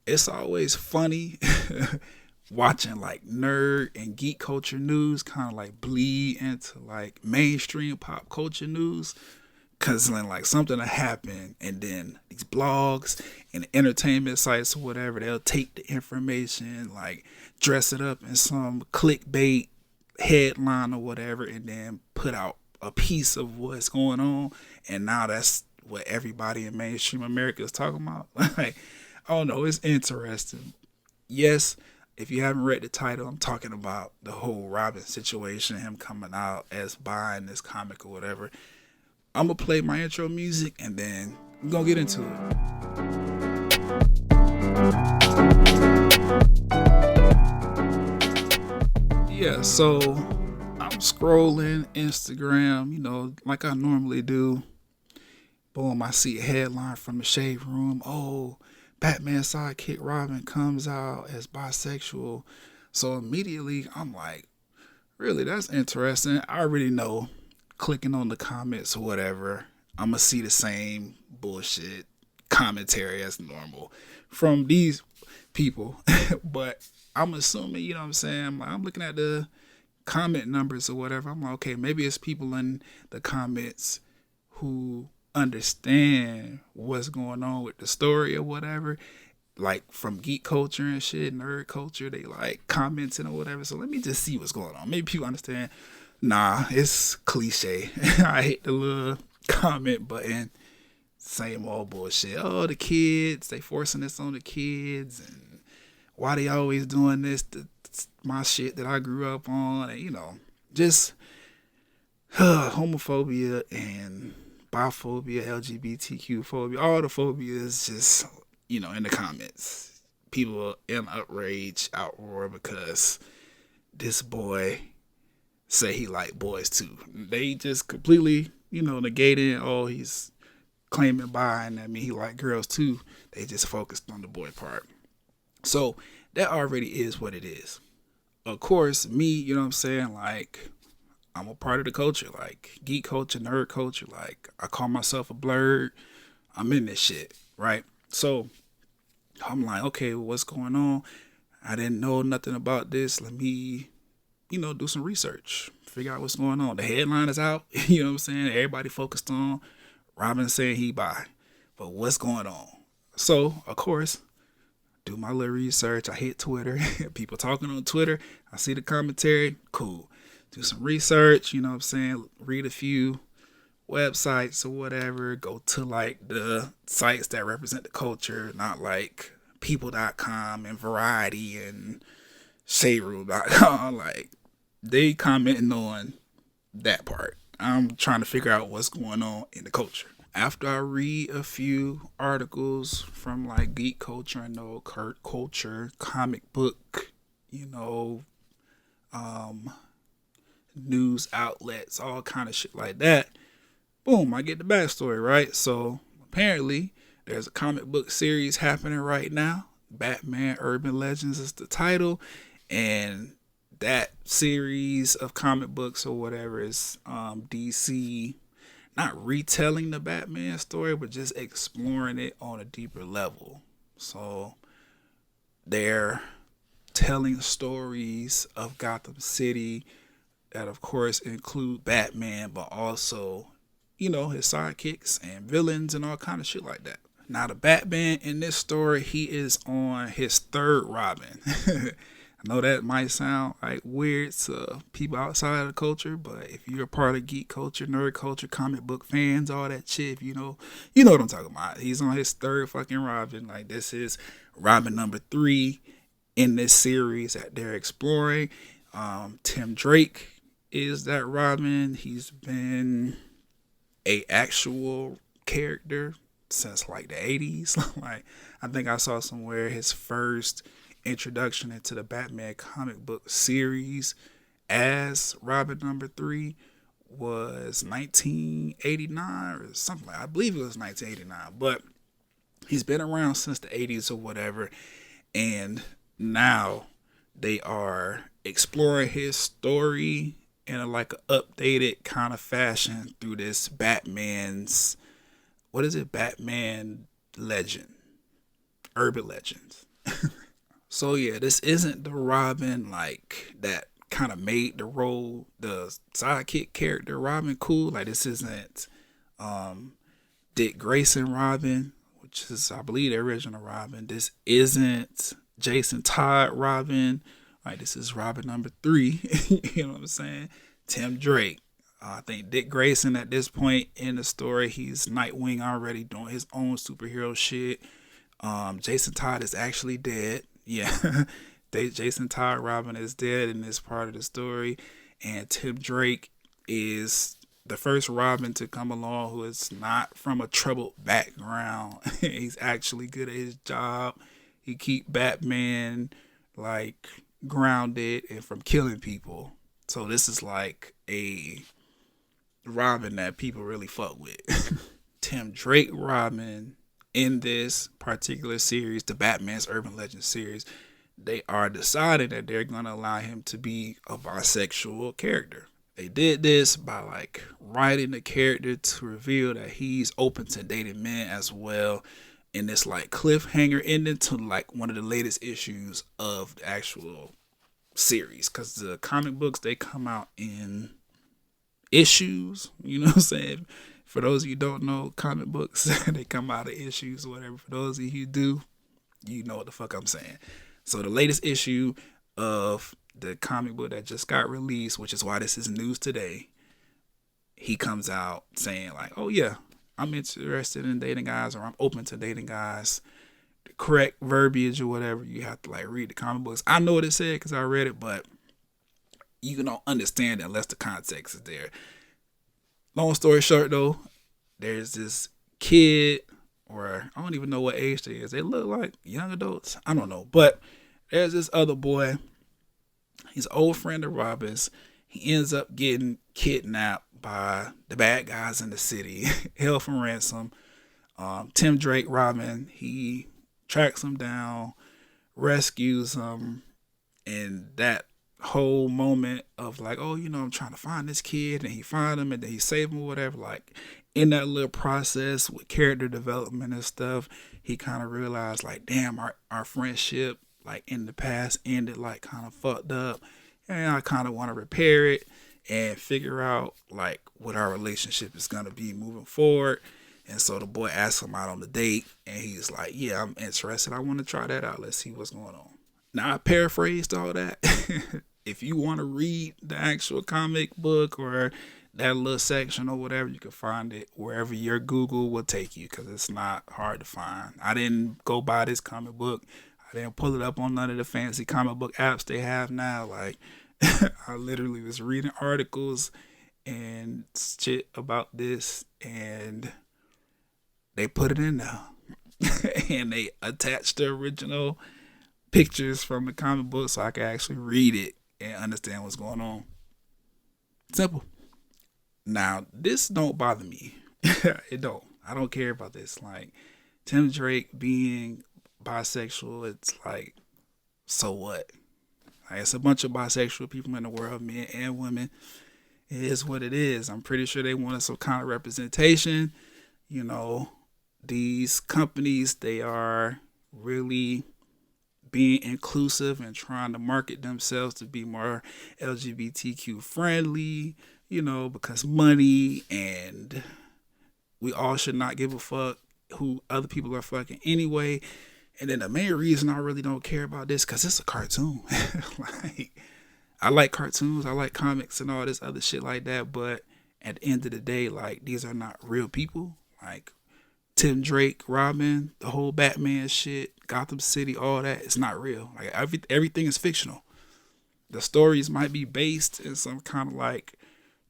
it's always funny watching like nerd and geek culture news kind of like bleed into like mainstream pop culture news. Cause then like something will happen, and then these blogs and entertainment sites or whatever, they'll take the information, like dress it up in some clickbait headline or whatever, and then put out a piece of what's going on. And now that's what everybody in mainstream America is talking about. Like, I don't know, it's interesting. Yes, if you haven't read the title, I'm talking about the whole Robin situation, him coming out as buying this comic or whatever. I'm gonna play my intro music and then we're gonna get into it. Yeah, so I'm scrolling Instagram, like I normally do. Boom, I see a headline from the shade room. Oh, Batman sidekick Robin comes out as bisexual. So immediately I'm like, really, that's interesting. I already know. Clicking on the comments or whatever, I'm gonna see the same bullshit commentary as normal from these people. But I'm assuming, you know what I'm saying? I'm looking at the comment numbers or whatever. I'm like, okay, maybe it's people in the comments who understand what's going on with the story or whatever, like from geek culture and shit, nerd culture, they like commenting or whatever. So let me just see what's going on. Maybe people understand. Nah, it's cliche. I hate the little comment button. Same old bullshit. Oh, the kids, they forcing this on the kids, and why they always doing this to my shit that I grew up on, and just homophobia and biphobia, LGBTQ phobia, all the phobias just, in the comments. People in outrage, outroar because this boy say he like boys too. They just completely, negating, oh, he's claiming bi and that mean he like girls too. They just focused on the boy part. So that already is what it is. Of course, me, you know what I'm saying, like I'm a part of the culture, like geek culture, nerd culture. Like I call myself a blurred. I'm in this shit, right? So I'm like, okay, well, what's going on? I didn't know nothing about this. Let me, do some research, figure out what's going on. The headline is out, you know what I'm saying? Everybody focused on Robin saying he bi. But what's going on? So, of course, do my little research. I hit Twitter. People talking on Twitter. I see the commentary. Cool. Do some research, you know what I'm saying? Read a few websites or whatever. Go to like the sites that represent the culture, not like people.com and Variety and shaderoom.com. Like they commenting on that part. I'm trying to figure out what's going on in the culture. After I read a few articles from like geek culture and Kurt culture, comic book, you know, um, news outlets, all kind of shit like that. Boom, I get the backstory, right? So apparently there's a comic book series happening right now. Batman Urban Legends is the title, and that series of comic books or whatever is DC not retelling the Batman story, but just exploring it on a deeper level. So they're telling stories of Gotham City that, of course, include Batman, but also, his sidekicks and villains and all kind of shit like that. Now, the Batman in this story, he is on his third Robin. I know that might sound like weird to people outside of the culture, but if you're a part of geek culture, nerd culture, comic book fans, all that shit, you know what I'm talking about. He's on his third fucking Robin. Like, this is Robin number 3 in this series that they're exploring. Tim Drake is that Robin. He's been a actual character since like the 80s. Like, I think I saw somewhere his first introduction into the Batman comic book series as Robin number 3 was 1989 or something like, I believe it was 1989, but he's been around since the 80s or whatever, and now they are exploring his story in a like a updated kind of fashion through this Batman's, what is it, Batman Legend, Urban Legends. So yeah, this isn't the Robin like that kind of made the role, the sidekick character Robin cool. Like this isn't um Dick Grayson Robin, which is I believe the original Robin. This isn't Jason Todd Robin. Like this is Robin number 3. You know what I'm saying? Tim Drake. I think Dick Grayson at this point in the story, he's Nightwing already doing his own superhero shit. Jason Todd is actually dead. Yeah, Jason Todd Robin is dead in this part of the story, and Tim Drake is the first Robin to come along who is not from a troubled background. He's actually good at his job. He keep Batman like grounded and from killing people. So this is like a Robin that people really fuck with. Tim Drake Robin in this particular series, the Batman's Urban Legends series, they are deciding that they're going to allow him to be a bisexual character. They did this by like writing the character to reveal that he's open to dating men as well. And this like cliffhanger ending to like one of the latest issues of the actual series. Because the comic books, they come out in issues, you know what I'm saying? For those of you who don't know comic books, they come out of issues or whatever. For those of you who do, you know what the fuck I'm saying. So the latest issue of the comic book that just got released, which is why this is news today, he comes out saying like, oh yeah, I'm interested in dating guys, or I'm open to dating guys. The correct verbiage or whatever, you have to like read the comic books. I know what it said because I read it, but you don't understand it unless the context is there. Long story short though, there's this kid, or I don't even know what age they is. They look like young adults. I don't know. But there's this other boy. He's an old friend of Robin's. He ends up getting kidnapped by the bad guys in the city, held for ransom. Tim Drake Robin, he tracks him down, rescues him, and that whole moment of like, oh, you know, I'm trying to find this kid, and he find him, and then he save him or whatever. Like in that little process with character development and stuff, he kind of realized like, damn, our friendship like in the past ended like kind of fucked up, and I kind of want to repair it and figure out like what our relationship is gonna be moving forward. And so the boy asks him out on the date, and he's like, yeah, I'm interested. I want to try that out. Let's see what's going on. Now I paraphrased all that. If you want to read the actual comic book or that little section or whatever, you can find it wherever your Google will take you, because it's not hard to find. I didn't go buy this comic book. I didn't pull it up on none of the fancy comic book apps they have now. Like, I literally was reading articles and shit about this, and they put it in there. And they attached the original pictures from the comic book so I could actually read it and understand what's going on. Simple. Now, this don't bother me. It don't. I don't care about this. Like, Tim Drake being bisexual, it's like, so what? Like, it's a bunch of bisexual people in the world, men and women. It is what it is. I'm pretty sure they wanted some kind of representation. You know, these companies, they are really being inclusive and trying to market themselves to be more LGBTQ friendly, you know, because money, and we all should not give a fuck who other people are fucking anyway. And then the main reason I really don't care about this, because it's a cartoon. Like, I like cartoons, I like comics and all this other shit like that, but at the end of the day, like, these are not real people. Like, Tim Drake, Robin, the whole Batman shit, Gotham City, all that, it's not real. Like, everything is fictional. The stories might be based in some kind of like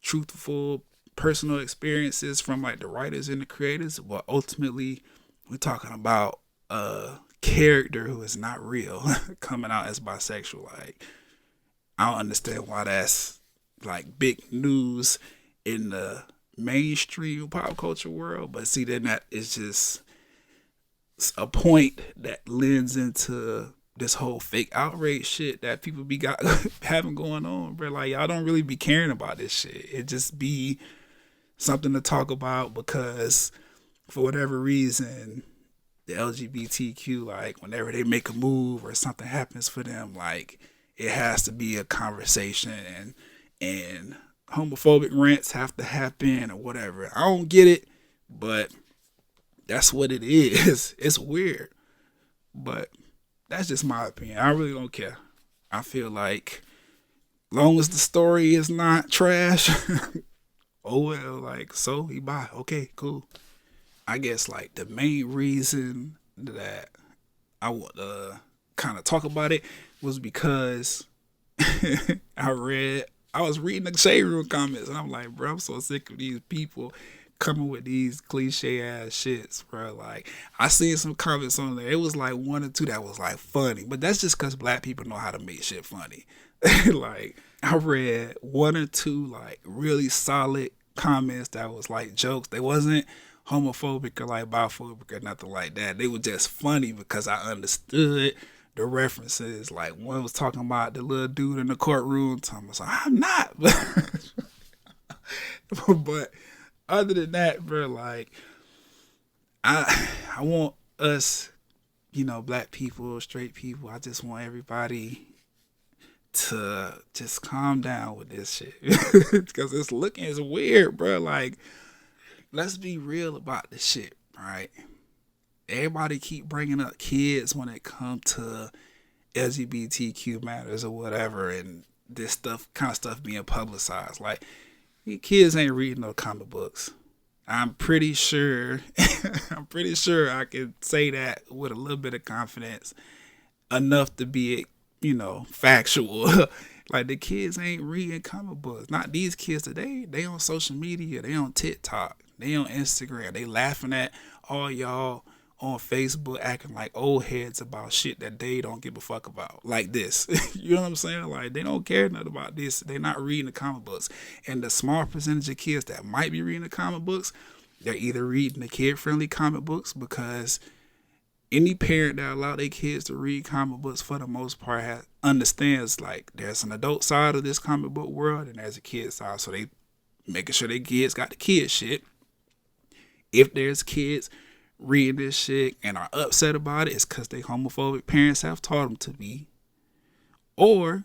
truthful personal experiences from like the writers and the creators, but ultimately we're talking about a character who is not real coming out as bisexual. Like, I don't understand why that's like big news in the mainstream pop culture world, but see, then that is just a point that lends into this whole fake outrage shit that people be having going on, bro. Like, y'all don't really be caring about this shit. It just be something to talk about because for whatever reason the LGBTQ, like whenever they make a move or something happens for them, like it has to be a conversation, and homophobic rants have to happen or whatever. I don't get it, but that's what it is. It's weird, but that's just my opinion. I really don't care. I feel like long as the story is not trash, oh well, like so he bye. Okay, cool. I guess like the main reason that I want to kind of talk about it was because I was reading the shade room comments and I'm like, bro, I'm so sick of these people coming with these cliche ass shits, bro. Like I seen some comments on there. It was like one or two that was like funny, but that's just because black people know how to make shit funny. Like I read one or two like really solid comments that was like jokes. They wasn't homophobic or like biphobic or nothing like that. They were just funny because I understood the references. Like one was talking about the little dude in the courtroom. Thomas, I'm not. But other than that, bro, like I want us, black people, straight people. I just want everybody to just calm down with this shit because it's weird, bro. Like, let's be real about this shit, right? Everybody keep bringing up kids when it comes to LGBTQ matters or whatever, and this kind of stuff being publicized. Like, kids ain't reading no comic books. I'm pretty sure I can say that with a little bit of confidence, enough to be, factual. Like the kids ain't reading comic books. Not these kids today. They on social media. They on TikTok. They on Instagram. They laughing at all y'all on Facebook acting like old heads about shit that they don't give a fuck about. Like this. You know what I'm saying? Like they don't care nothing about this. They not reading the comic books. And the small percentage of kids that might be reading the comic books, they're either reading the kid-friendly comic books because any parent that allow their kids to read comic books for the most part understands like there's an adult side of this comic book world and there's a kid side. So they making sure their kids got the kid shit. If there's kids reading this shit and are upset about it, it's because they homophobic parents have taught them to be. Or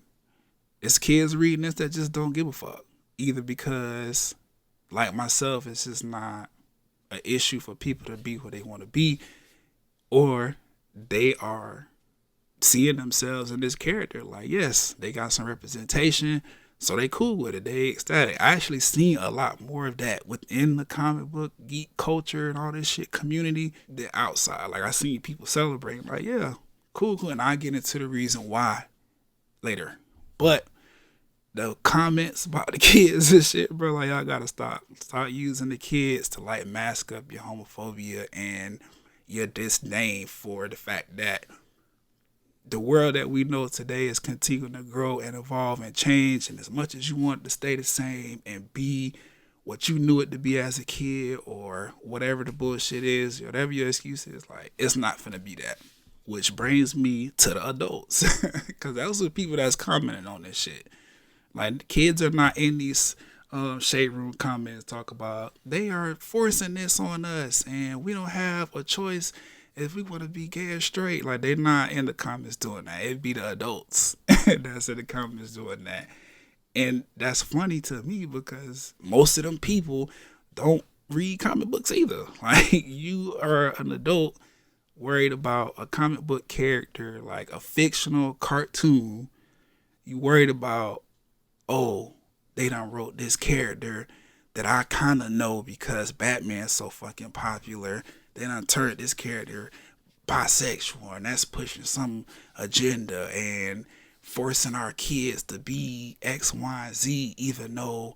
it's kids reading this that just don't give a fuck. Either because, like myself, it's just not an issue for people to be who they want to be, or they are seeing themselves in this character. Like, yes, they got some representation, so they cool with it. They ecstatic. I actually seen a lot more of that within the comic book geek culture and all this shit community than outside. Like, I seen people celebrating. Like, yeah, cool. And I get into the reason why later. But the comments about the kids and shit, bro, like, y'all gotta stop. Stop using the kids to, like, mask up your homophobia and your disdain for the fact that the world that we know today is continuing to grow and evolve and change. And as much as you want it to stay the same and be what you knew it to be as a kid or whatever the bullshit is, whatever your excuse is, like, it's not finna be that. Which brings me to the adults. Because those are the people that's commenting on this shit. Like, the kids are not in these shade room comments talk about they are forcing this on us and we don't have a choice if we want to be gay or straight. Like, they're not in the comments doing that. It'd be the adults that's in the comments doing that. And that's funny to me because most of them people don't read comic books either. Like, you are an adult worried about a comic book character, like a fictional cartoon. You worried about, oh, they done wrote this character that I kind of know because Batman's so fucking popular. They done turned this character bisexual and that's pushing some agenda and forcing our kids to be X, Y, and Z, even though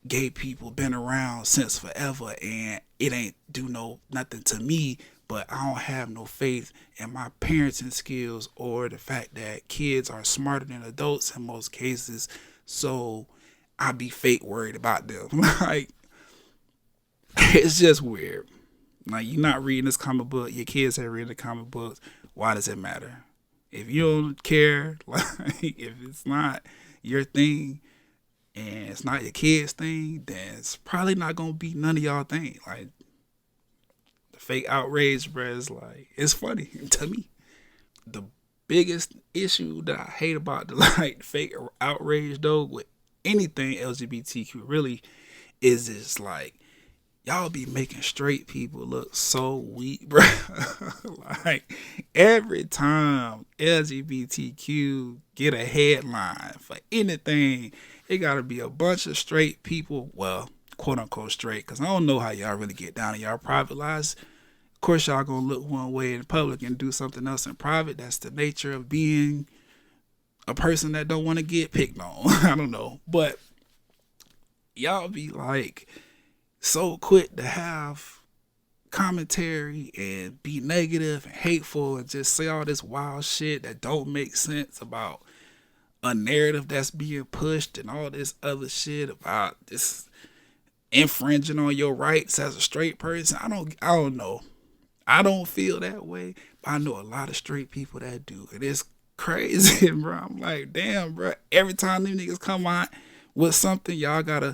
gay people been around since forever and it ain't do nothing to me, but I don't have no faith in my parenting skills or the fact that kids are smarter than adults in most cases. So I be fake worried about them. Like, it's just weird. Like, you're not reading this comic book. Your kids ain't reading the comic books. Why does it matter? If you don't care, like, if it's not your thing and it's not your kid's thing, then it's probably not going to be none of y'all thing. Like, fake outrage, bro, is like, it's funny to me. The biggest issue that I hate about the like fake outrage though with anything LGBTQ really is it's like y'all be making straight people look so weak, bro. Like every time LGBTQ get a headline for anything, it gotta be a bunch of straight people, well, quote unquote straight, because I don't know how y'all really get down in y'all private lives. Of course, y'all gonna look one way in public and do something else in private. That's the nature of being a person that don't want to get picked on. I don't know, but y'all be like so quick to have commentary and be negative and hateful and just say all this wild shit that don't make sense about a narrative that's being pushed and all this other shit about this infringing on your rights as a straight person. I don't know. I don't feel that way, but I know a lot of straight people that do. And it's crazy, bro. I'm like, damn, bro. Every time these niggas come out with something, y'all gotta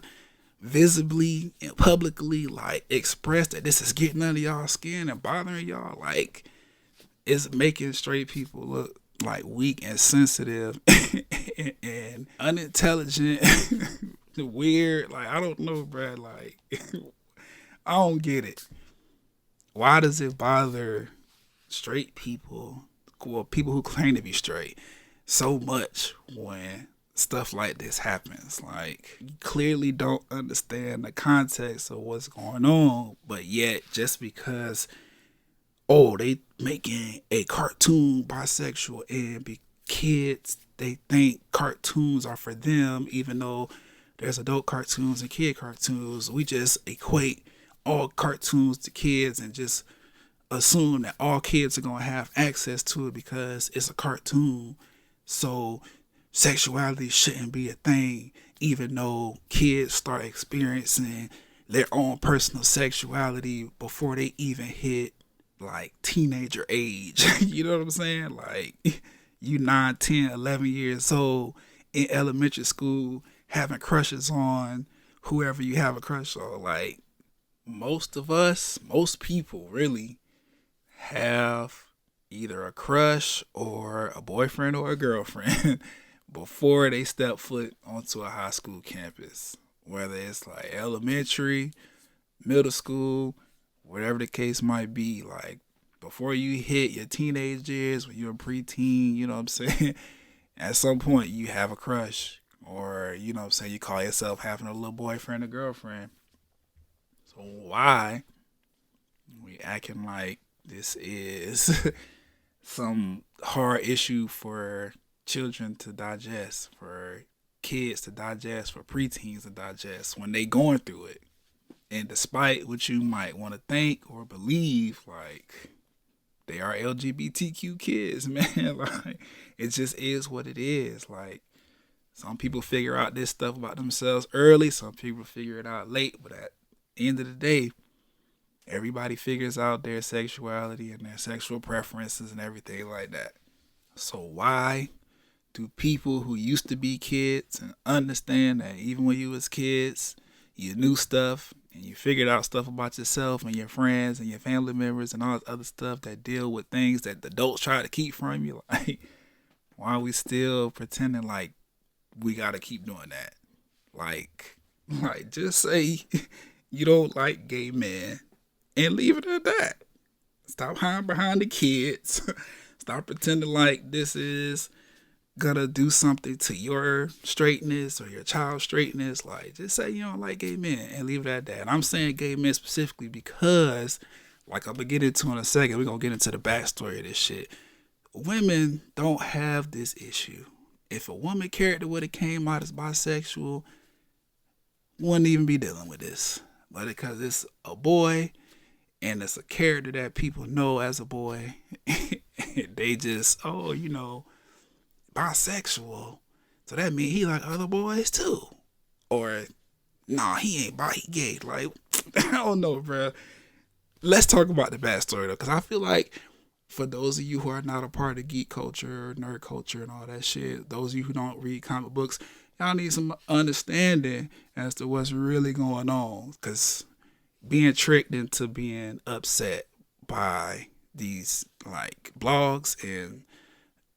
visibly and publicly like express that this is getting under y'all skin and bothering y'all. Like, it's making straight people look like weak and sensitive and unintelligent, weird. Like, I don't know, bro. Like, I don't get it. Why does it bother straight people, well, people who claim to be straight, so much when stuff like this happens? Like, you clearly don't understand the context of what's going on, but yet just because, oh, they making a cartoon bisexual and be kids, they think cartoons are for them, even though there's adult cartoons and kid cartoons. We just equate all cartoons to kids and just assume that all kids are going to have access to it because it's a cartoon. So sexuality shouldn't be a thing, even though kids start experiencing their own personal sexuality before they even hit like teenager age. You know what I'm saying? Like, you 9, 10, 11 years old in elementary school having crushes on whoever you have a crush on. Like, most of us, most people really have either a crush or a boyfriend or a girlfriend before they step foot onto a high school campus. Whether it's like elementary, middle school, whatever the case might be. Like, before you hit your teenage years, when you're a preteen, you know what I'm saying? At some point you have a crush, or, you know what I'm saying, you call yourself having a little boyfriend or girlfriend. So why we acting like this is some hard issue for children to digest, for kids to digest, for preteens to digest when they going through it? And despite what you might want to think or believe, like, they are LGBTQ kids, man. Like, it just is what it is. Like, some people figure out this stuff about themselves early, some people figure it out late, but at the end of the day, everybody figures out their sexuality and their sexual preferences and everything like that. So why do people who used to be kids and understand that even when you was kids, you knew stuff and you figured out stuff about yourself and your friends and your family members and all this other stuff that deal with things that the adults try to keep from you? Like, why are we still pretending like we gotta keep doing that? Like just say you don't like gay men and leave it at that. Stop hiding behind the kids. Stop pretending like this is gonna do something to your straightness or your child's straightness. Like, just say you don't like gay men and leave it at that. And I'm saying gay men specifically because, like I'm gonna get into in a second, we're gonna get into the backstory of this shit. Women don't have this issue. If a woman character would have came out as bisexual, wouldn't even be dealing with this. But because it's a boy and it's a character that people know as a boy, they just, oh, you know, bisexual, so that means he like other boys too. Or, nah, he ain't bi, he gay. Like, I don't know, bro. Let's talk about the backstory though, because I feel like for those of you who are not a part of geek culture, nerd culture, and all that shit, those of you who don't read comic books, y'all need some understanding as to what's really going on. Because being tricked into being upset by these like blogs and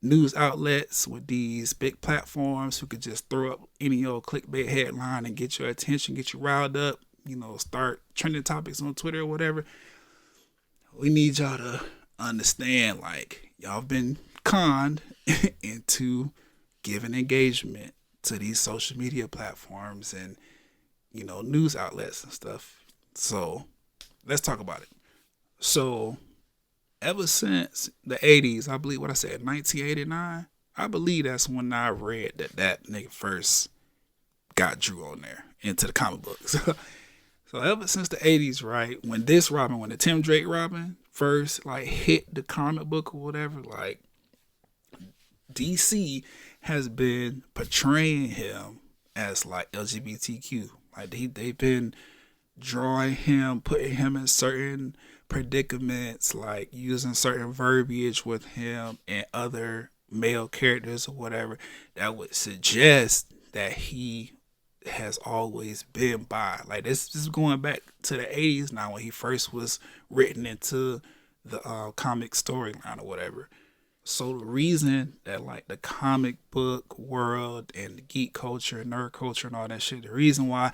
news outlets with these big platforms who could just throw up any old clickbait headline and get your attention, get you riled up, start trending topics on Twitter or whatever. We need y'all to understand, like, y'all been conned into giving engagement to these social media platforms and, news outlets and stuff. So let's talk about it. So ever since the 80s, I believe what I said, 1989, I believe that's when I read that nigga first got Drew on there into the comic books. So ever since the 80s, right, when the Tim Drake Robin first like hit the comic book or whatever, like DC has been portraying him as like LGBTQ. Like they've been drawing him, putting him in certain predicaments, like using certain verbiage with him and other male characters or whatever that would suggest that he has always been bi. Like this is going back to the 80s now when he first was written into the comic storyline or whatever. So the reason that like the comic book world and the geek culture, nerd culture and all that shit, the reason why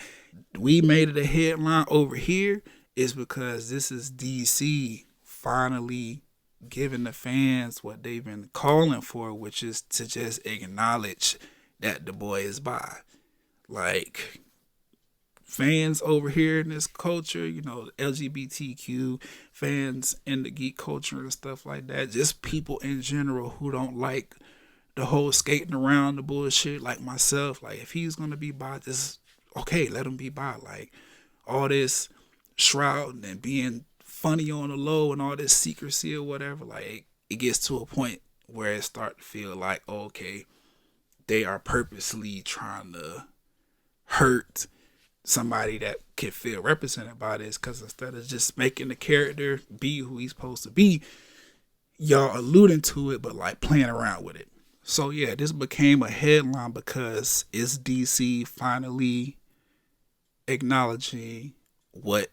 we made it a headline over here is because this is DC finally giving the fans what they've been calling for, which is to just acknowledge that the boy is bi. Like, fans over here in this culture, LGBTQ fans in the geek culture and stuff like that, just people in general who don't like the whole skating around the bullshit, like myself. Like, if he's gonna be bi, just okay, let him be bi. Like, all this shrouding and being funny on the low and all this secrecy or whatever, like it gets to a point where it starts to feel like, okay, they are purposely trying to hurt somebody that can feel represented by this, because instead of just making the character be who he's supposed to be, y'all alluding to it but like playing around with it. So yeah, this became a headline because it's DC finally acknowledging what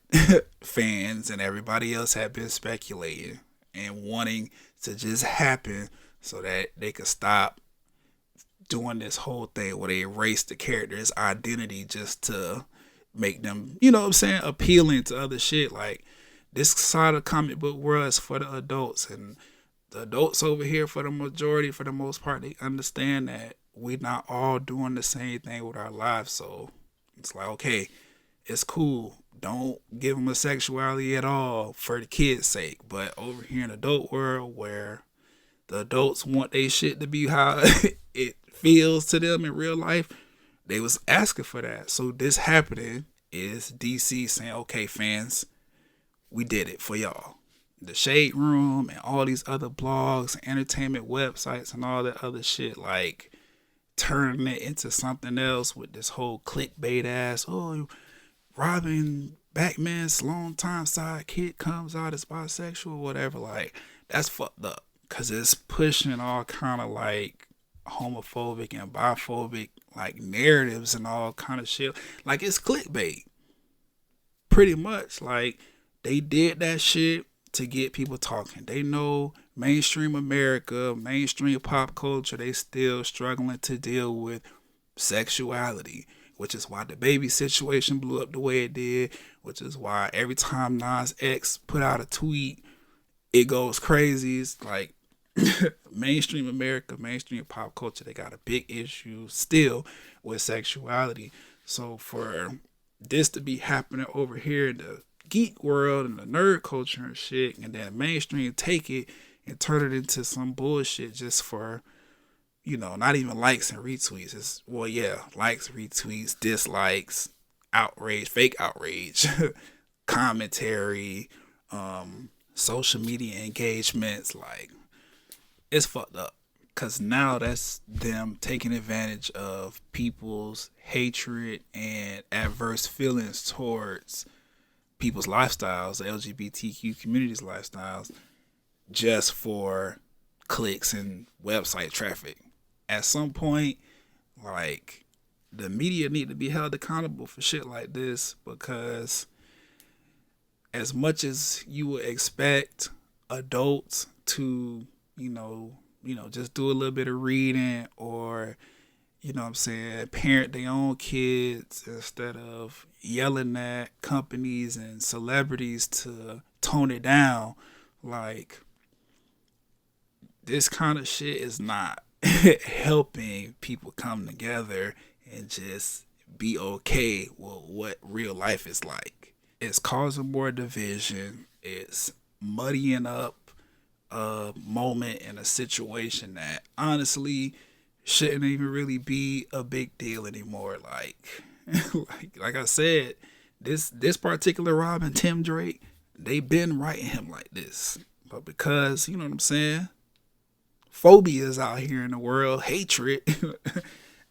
fans and everybody else have been speculating and wanting to just happen so that they could stop doing this whole thing where they erase the character's identity just to make them, appealing to other shit. Like, this side of the comic book world is for the adults, and the adults over here, for the majority, for the most part, they understand that we're not all doing the same thing with our lives. So it's like, okay, it's cool. Don't give them a sexuality at all for the kids' sake. But over here in the adult world, where the adults want their shit to be how it feels to them in real life, they was asking for that. So this happening is DC saying, okay, fans, we did it for y'all. The Shade Room and all these other blogs, entertainment websites and all that other shit, like turning it into something else with this whole clickbait ass, Robin Batman's longtime sidekick comes out as bisexual, whatever. Like, that's fucked up, because it's pushing all kind of like homophobic and biphobic like narratives and all kind of shit. Like, it's clickbait pretty much. Like, they did that shit to get people talking. They know mainstream America, mainstream pop culture, they still struggling to deal with sexuality, which is why the baby situation blew up the way it did, which is why every time Nas X put out a tweet, it goes crazy. It's like mainstream America, mainstream pop culture, they got a big issue still with sexuality. So for this to be happening over here in the geek world and the nerd culture and shit, and then mainstream take it and turn it into some bullshit just for, not even likes and retweets. It's, likes, retweets, dislikes, outrage, fake outrage, commentary, social media engagements. Like, it's fucked up, because now that's them taking advantage of people's hatred and adverse feelings towards people's lifestyles, the LGBTQ community's lifestyles, just for clicks and website traffic. At some point, like, the media need to be held accountable for shit like this, because as much as you would expect adults to, just do a little bit of reading or, what I'm saying, parent their own kids instead of yelling at companies and celebrities to tone it down. Like, this kind of shit is not helping people come together and just be okay with what real life is like. It's causing more division. It's muddying up a moment in a situation that honestly shouldn't even really be a big deal anymore. Like, like I said, this particular Robin, Tim Drake, they been writing him like this, but because you know what I'm saying, phobias out here in the world, hatred,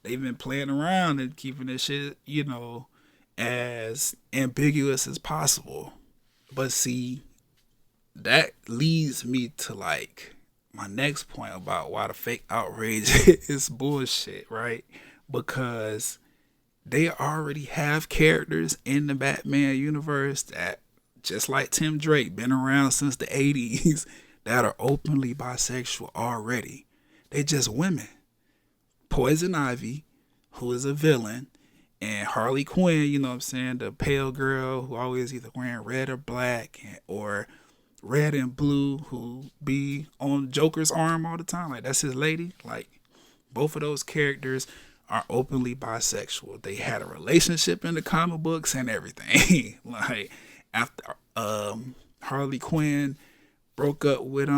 they've been playing around and keeping this shit, as ambiguous as possible. But see, that leads me to like my next point about why the fake outrage is bullshit, right? Because they already have characters in the Batman universe that, just like Tim Drake, been around since the 80s that are openly bisexual already. They just women. Poison Ivy, who is a villain, and Harley Quinn, you know what I'm saying, the pale girl who always either wearing red or black or red and blue, who be on Joker's arm all the time. Like, that's his lady. Like, both of those characters are openly bisexual. They had a relationship in the comic books and everything. Like, after Harley Quinn broke up with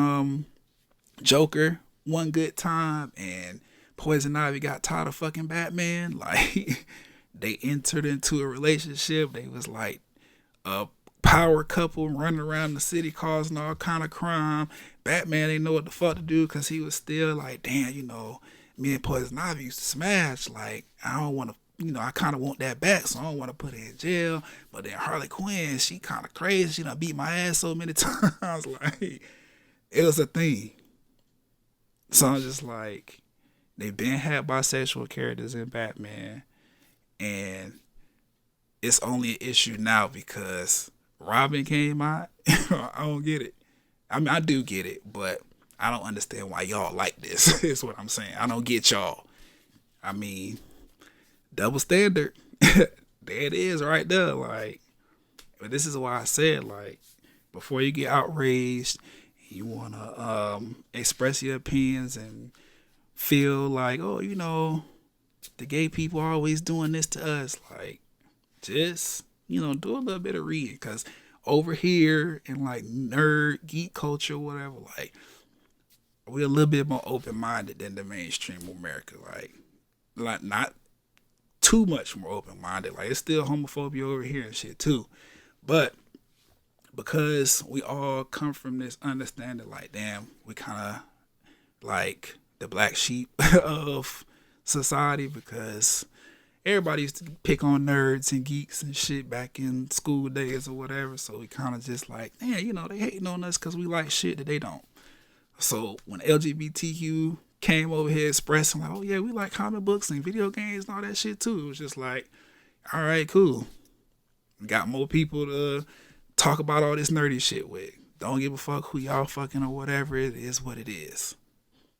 Joker one good time and Poison Ivy got tired of fucking Batman, like they entered into a relationship. They was like a power couple running around the city causing all kind of crime. Batman didn't know what the fuck to do because he was still like, damn, me and Poison Ivy used to smash. Like, I don't want to, I kind of want that back, so I don't want to put her in jail. But then Harley Quinn, she kind of crazy. She done beat my ass so many times. Like, it was a thing. So I'm just like, they've been had bisexual characters in Batman, and it's only an issue now because Robin came out. I don't get it. I mean, I do get it, but I don't understand why y'all like this. Is what I'm saying. I don't get y'all. I mean, double standard. There it is right there. Like, but this is why I said, like, before you get outraged, you want to express your opinions and feel like, oh, the gay people are always doing this to us. Like, just, do a little bit of reading. Because over here in, like, nerd, geek culture, whatever, like, we're a little bit more open-minded than the mainstream America. Like not too much more open-minded. Like, it's still homophobia over here and shit, too. But because we all come from this understanding, like, damn, we kind of like the black sheep of society, because everybody used to pick on nerds and geeks and shit back in school days or whatever. So we kind of just like, damn, they hating on us because we like shit that they don't. So when LGBTQ came over here expressing like, oh yeah, we like comic books and video games and all that shit too, it was just like, all right, cool. We got more people to talk about all this nerdy shit with. Don't give a fuck who y'all fucking or whatever. It is what it is.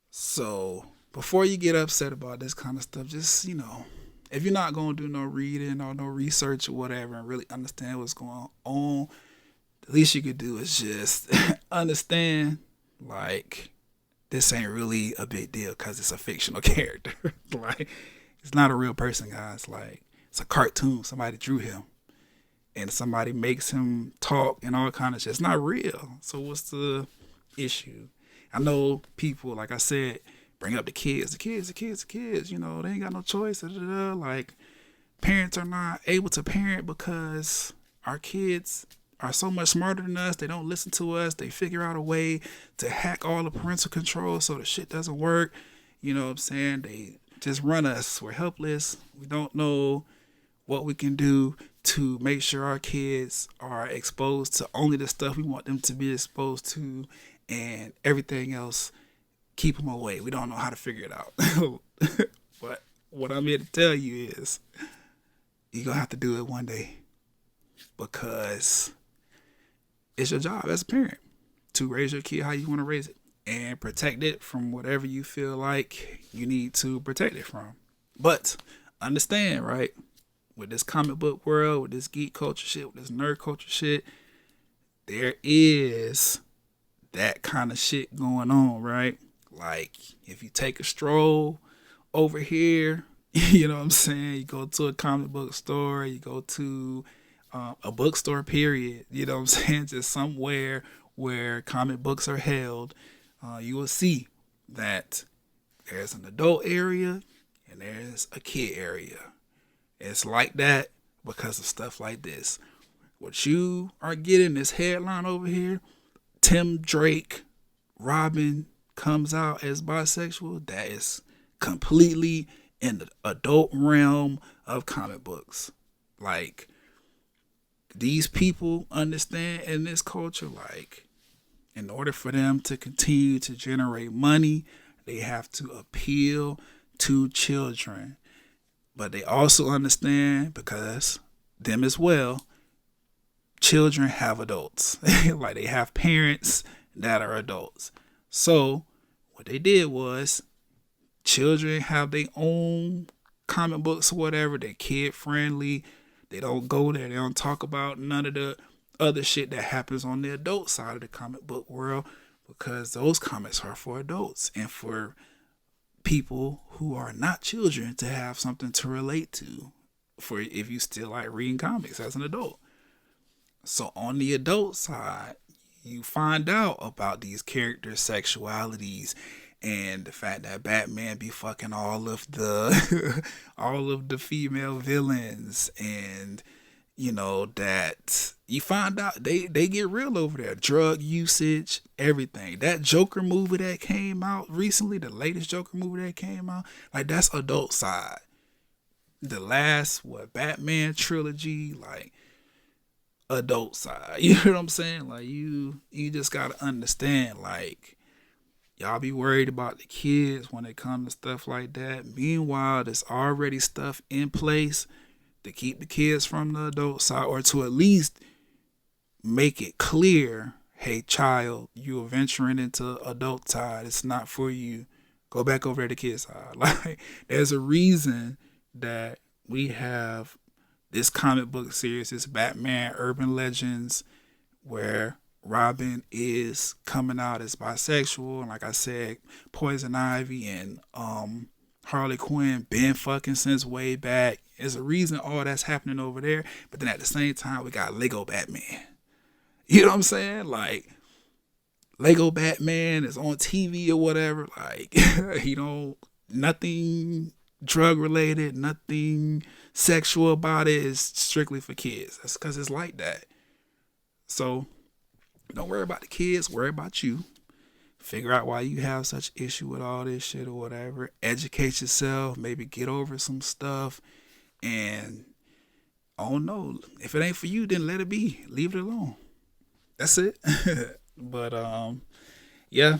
So before you get upset about this kind of stuff, just, if you're not going to do no reading or no research or whatever and really understand what's going on, the least you could do is just understand, like, this ain't really a big deal because it's a fictional character. Like, it's not a real person, guys. Like, it's a cartoon. Somebody drew him. And somebody makes him talk and all kind of shit. It's not real. So what's the issue? I know people, like I said, bring up the kids. The kids. They ain't got no choice. Like, parents are not able to parent because our kids are so much smarter than us. They don't listen to us. They figure out a way to hack all the parental control so the shit doesn't work. You know what I'm saying? They just run us. We're helpless. We don't know what we can do to make sure our kids are exposed to only the stuff we want them to be exposed to, and everything else, keep them away. We don't know how to figure it out. But what I'm here to tell you is you're going to have to do it one day, because It's your job as a parent to raise your kid how you want to raise it and protect it from whatever you feel like you need to protect it from. But understand, right? With this comic book world, with this geek culture shit, with this nerd culture shit, there is that kind of shit going on, right? Like, if you take a stroll over here, you know what I'm saying? You go to a comic book store, you go to a bookstore, period. You know what I'm saying? Just somewhere where comic books are held, you will see that there's an adult area and there's a kid area. It's like that because of stuff like this. What you are getting, this headline over here, Tim Drake, Robin comes out as bisexual, that is completely in the adult realm of comic books. Like, these people understand in this culture, like, in order for them to continue to generate money, they have to appeal to children. But they also understand, because them as well, children have adults. Like, they have parents that are adults. So what they did was, children have their own comic books or whatever. They're kid friendly. They don't go there. They don't talk about none of the other shit that happens on the adult side of the comic book world, because those comics are for adults and for people who are not children to have something to relate to, for if you still like reading comics as an adult. So on the adult side, you find out about these characters' sexualities and the fact that Batman be fucking all of the all of the female villains, and you know that you find out they get real over there. Drug usage, everything. That Joker movie that came out recently, the latest Joker movie that came out, like, that's adult side. The last Batman trilogy, like, adult side. You know what I'm saying? Like, you just gotta understand, like, y'all be worried about the kids when it comes to stuff like that. Meanwhile, there's already stuff in place to keep the kids from the adult side, or to at least make it clear, hey, child, you are venturing into adult side. It's not for you. Go back over to the kid side. Like, there's a reason that we have this comic book series, this Batman Urban Legends, where Robin is coming out as bisexual, and like I said, Poison Ivy and Harley Quinn been fucking since way back. There's a reason all that's happening over there. But then at the same time, we got Lego Batman. You know what I'm saying? Like, Lego Batman is on TV or whatever. Like, nothing drug related, nothing sexual about it. Is strictly for kids. That's because it's like that. So don't worry about the kids, worry about you. Figure out why you have such issue with all this shit or whatever. Educate yourself, maybe get over some stuff. And, oh no, if it ain't for you, then let it be. Leave it alone. That's it. But, yeah.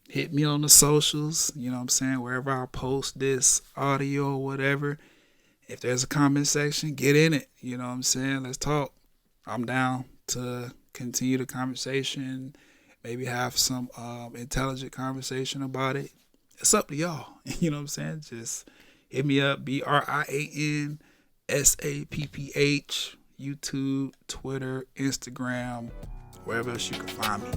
Hit me on the socials, you know what I'm saying? Wherever I post this audio or whatever. If there's a comment section, get in it. You know what I'm saying? Let's talk. I'm down to continue the conversation, maybe have some intelligent conversation about it. It's up to y'all. You know what I'm saying? Just hit me up, BRIANSAPPH, YouTube, Twitter, Instagram, wherever else you can find me.